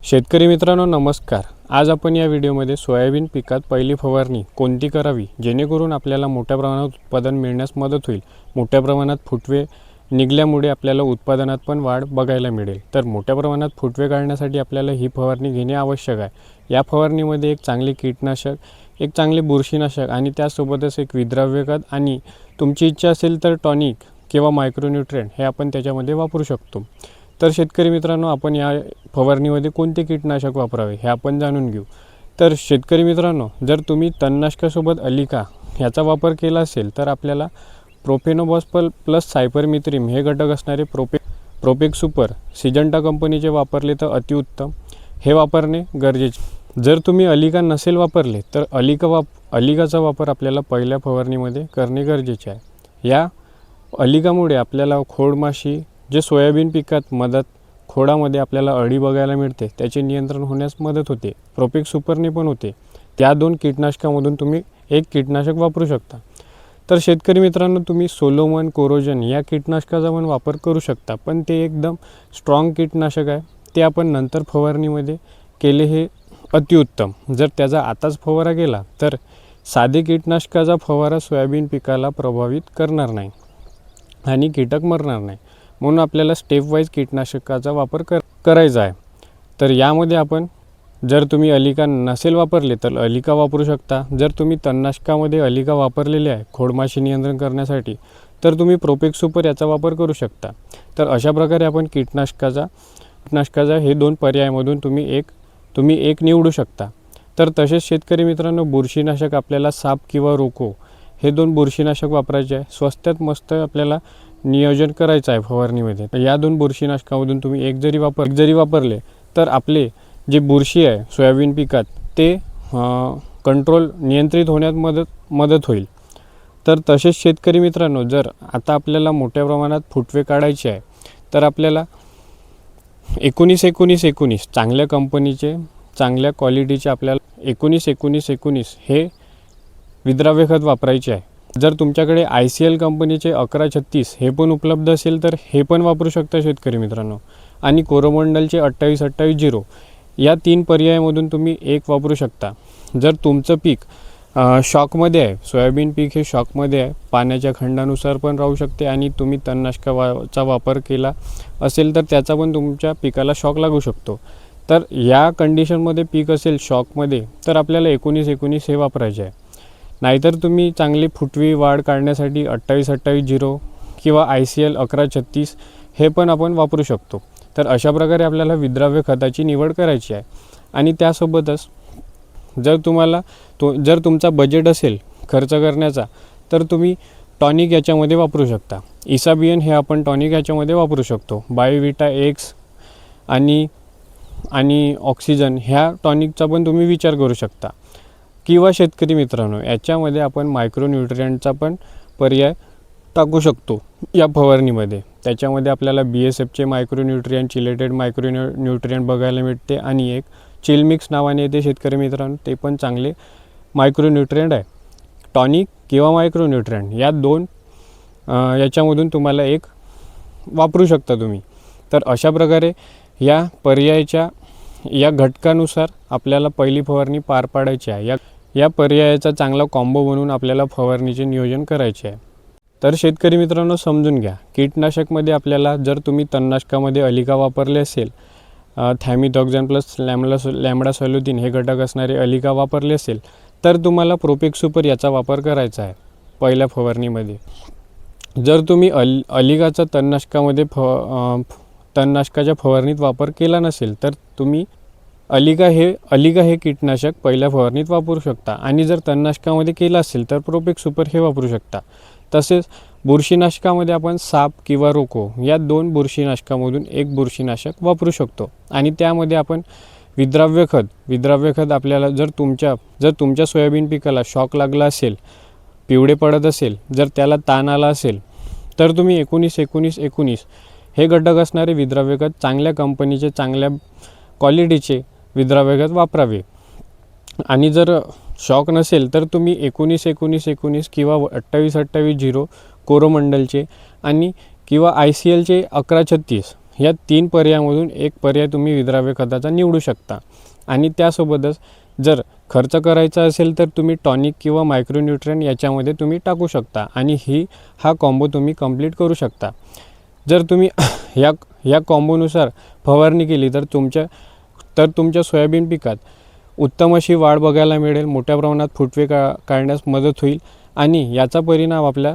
शेतकरी मित्रांनो नमस्कार। आज आपण या व्हिडिओमध्ये सोयाबीन पिकात पहिली फवारणी कोणती करावी जेणेकरून आपल्याला मोठ्या प्रमाणात उत्पादन मिळण्यास मदत होईल। मोठ्या प्रमाणात फुटवे निघल्यामुळे आपल्याला उत्पादनात पण वाढ बघायला मिळेल। तर मोठ्या प्रमाणात फुटवे काढण्यासाठी आपल्याला ही फवारणी घेणे आवश्यक आहे। या फवारणीमध्ये एक चांगले कीटनाशक, एक चांगले बुरशीनाशक आणि त्यासोबतच एक विद्राव्य खत आणि तुमची इच्छा असेल तर टॉनिक किंवा मायक्रोन्यूट्रिएंट हे आपण त्याच्यामध्ये वापरू शकतो। तर शेतकरी मित्रांनो आपण या फवारणीमध्ये कोणते कीटनाशक वापरावे हे आपण जाणून घेऊ। तर शेतकरी मित्रांनो जर तुम्ही तणनाशकासोबत अलिका याचा वापर केला असेल तर आपल्याला प्रोफेनोबॉस प्लस सायपरमिथ्रिन हे घटक असणारे प्रोपेक सुपर सिजंटा कंपनीचे वापरले तर अतिउत्तम, हे वापरणे गरजेचे। जर तुम्ही अलिका नसेल वापरले तर अलिकाचा वापर आपल्याला पहिल्या फवारणीमध्ये करणे गरजेचे आहे। या अलिकामुळे आपल्याला खोडमाशी जे सोयाबीन पिकात खोडामध्ये आपल्याला अळी बघायला मिळते त्याचे नियंत्रण होण्यास मदत होते। प्रोपेक सुपरने पण होते। त्या दोन कीटनाशकामधून तुम्ही एक कीटनाशक वापरू शकता। तर शेतकरी मित्रांनो तुम्ही सोलोमन कोरोजन या कीटनाशकाचा पण वापर करू शकता, पण ते एकदम स्ट्रॉंग कीटनाशक आहे, ते आपण नंतर फवारणीमध्ये केले हे अतिउत्तम। जर त्याचा आताच फवारा केला तर साधे कीटनाशकाचा फवारा सोयाबीन पिकाला प्रभावित करणार नाही आणि कीटक मरणार नाही, म्हणून आपल्याला स्टेप वाईज कीटनाशकाचा वापर करायचा आहे। तर यामध्ये आपण जर तुम्ही अलिका नसेल वापरले तर अलिका वापरू शकता। जर तुम्ही तणनाशकामध्ये अलिका वापरलेली आहे खोडमाशी नियंत्रण करण्यासाठी तर तुम्ही प्रोपेक सुपर याचा वापर करू शकता। तर अशा प्रकारे आपण कीटनाशकाचा हे दोन पर्यायामधून तुम्ही एक निवडू शकता। तर तसेच शेतकरी मित्रांनो बुरशीनाशक आपल्याला साप किंवा रोको हे दोन बुरशीनाशक वापरायचे आहे। स्वस्तात मस्त आपल्याला नियोजन करायचं आहे फवारणीमध्ये। या दोन बुरशीनाशकामधून तुम्ही एक जरी वापरले तर आपले जे बुरशी आहे सोयाबीन पिकात ते नियंत्रित होण्यात मदत होईल। तर तसेच शेतकरी मित्रांनो जर आता आपल्याला मोठ्या प्रमाणात फुटवे काढायचे आहे तर आपल्याला 19-19-19 चांगल्या कंपनीचे चांगल्या क्वालिटीचे आपल्याला 19-19-19 हे विद्राव्य खत वापरायचे आहे। जर तुमच्याकडे ICL कंपनीचे 1136 हे पण उपलब्ध असेल तर हे पण वापरू शकता शेतकरी मित्रांनो। आणि कोरोमंडलचे 28-28-0 या तीन पर्यायामधून तुम्ही एक वापरू शकता। जर तुमचं पीक शॉकमध्ये आहे, सोयाबीन पीक हे शॉकमध्ये आहे, पाण्याच्या खंडानुसार पण राहू शकते आणि तुम्ही तणनाशकाचा वापर केला असेल तर त्याचा पण तुमच्या पिकाला शॉक लागू शकतो। तर या कंडिशनमध्ये पीक असेल शॉकमध्ये तर आपल्याला 19-19 हे वापरायचे आहे। नाहीतर तुम्ही चांगली फुटवी वाढ काढण्यासाठी 28-28-0 किंवा ICL 1136 हे पण आपण वापरू शकतो। तर अशा प्रकारे आपल्याला विद्राव्य खताची निवड करायची आहे। आणि त्यासोबतच जर तुमचा बजेट असेल खर्च करण्याचा तर तुम्ही टॉनिक याच्यामध्ये वापरू शकता। इसाबियन हे आपण टॉनिक याच्यामध्ये वापरू शकतो। बायोविटा एक्स आणि ऑक्सिजन ह्या टॉनिकचा पण तुम्ही विचार करू शकता। किंवा शेतकरी मित्रांनो याच्यामध्ये आपण मायक्रोन्यूट्रिएंटचा पण पर्याय टाकू शकतो या फवारणीमध्ये। त्याच्यामध्ये आपल्याला BSFचे मायक्रोन्यूट्रिएंट चिलेटेड मायक्रोन्यूट्रिएंट बघायला मिळते आणि एक चिलमिक्स नावाने येते शेतकरी मित्रांनो, ते पण चांगले मायक्रोन्यूट्रिएंट आहे। टॉनिक किंवा मायक्रोन्यूट्रिएंट या दोन याच्यामधून तुम्हाला एक वापरू शकता तुम्ही। तर अशा प्रकारे या या घटकानुसार आपल्याला पहिली फवारणी पार पाडायची आहे। या पर्यायाचा चांगला कॉम्बो बनवून आपल्याला फवारणीचे नियोजन करायचे आहे। तर शेतकरी मित्रांनो समजून घ्या, कीटनाशकमध्ये आपल्याला जर तुम्ही तणनाशकामध्ये अलिका वापरले असेल, थायमिथॉक्झॅन प्लस लॅम्बडासोल्युथिन हे घटक असणारे अलिका वापरले असेल तर तुम्हाला प्रोपेक सुपर याचा वापर करायचा आहे पहिल्या फवारणीमध्ये। जर तुम्ही अलिकाचा तणनाशकाच्या फवारणीत वापर केला नसेल तर तुम्ही अलिका हे कीटनाशक पहिल्या फवारणीत वापरू शकता। आणि जर तणनाशकामध्ये केला असेल तर प्रोपेक सुपर हे वापरू शकता। तसेच बुरशीनाशकामध्ये आपण साप किंवा रोको या दोन बुरशीनाशकामधून एक बुरशीनाशक वापरू शकतो। आणि त्यामध्ये आपण विद्राव्य खत आपल्याला जर तुमच्या सोयाबीन पिकाला शॉक लागला असेल, पिवळे पडत असेल, जर त्याला ताण आला असेल तर तुम्ही 19-19-19 हे घटक असणारे विद्राव्य खत चांगल्या कंपनीचे चांगल्या क्वालिटीचे विद्राव्य खत वापरावे। आणि जर शॉक नसेल तर तुम्ही 19-19-19 किंवा 28-28-0 कोरोमंडलचे किंवा ICLचे 1136 या 3 पर्यायामधून एक पर्याय तुम्ही विद्राव्य खताचा निवडू शकता. आणि त्यासोबतच जर खर्च करायचा असेल तर तुम्ही टॉनिक किंवा मायक्रोन्यूट्रिएंट याच्यामध्ये तुम्ही टाकू शकता आणि हा कॉम्बो तुम्ही कंप्लीट करू शकता. जर तुम्ही या कॉम्बोनुसार फवारणी केली तर तुमच्या सोयाबीन पिकात उत्तम अशी वाढ बघायला मिळेल, मोठ्या प्रमाणात फुटवे काढण्यास मदत होईल आणि याचा परिणाम आपल्या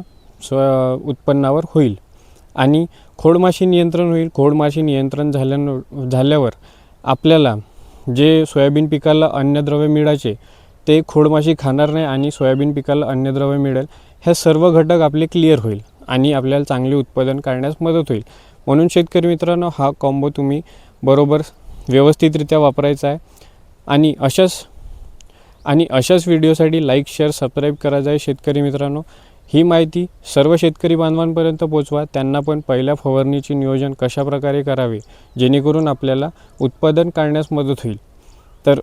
उत्पन्नावर होईल आणि खोडमाशी नियंत्रण होईल. खोडमाशी नियंत्रण झाल्यावर आपल्याला जे सोयाबीन पिकाला अन्नद्रव्य मिळायचे ते खोडमाशी खाणार नाही आणि सोयाबीन पिकाला अन्नद्रव्य मिळेल. हे सर्व घटक आपले क्लिअर होईल आणि आपल्याला चांगले उत्पादन काढण्यास मदत होईल. म्हणून शेतकरी मित्रांनो, हा कॉम्बो तुम्ही बरोबर व्यवस्थितरित्या वापरायचा आहे आणि अशाच व्हिडिओसाठी लाईक, शेअर, सबस्क्राईब करायचं आहे. शेतकरी मित्रांनो, ही माहिती सर्व शेतकरी बांधवांपर्यंत पोहोचवा. त्यांना पण पहिल्या फवारणीचे नियोजन कशाप्रकारे करावे जेणेकरून आपल्याला उत्पादन काढण्यास मदत होईल. तर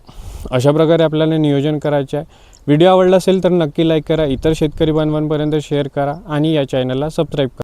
अशा प्रकारे आपल्याला नियोजन करायचे आहे. व्हिडिओ आवडला असेल तर नक्की लाईक करा, इतर शेतकरी बांधवांपर्यंत शेअर करा आणि या चॅनलला सबस्क्राईब करा.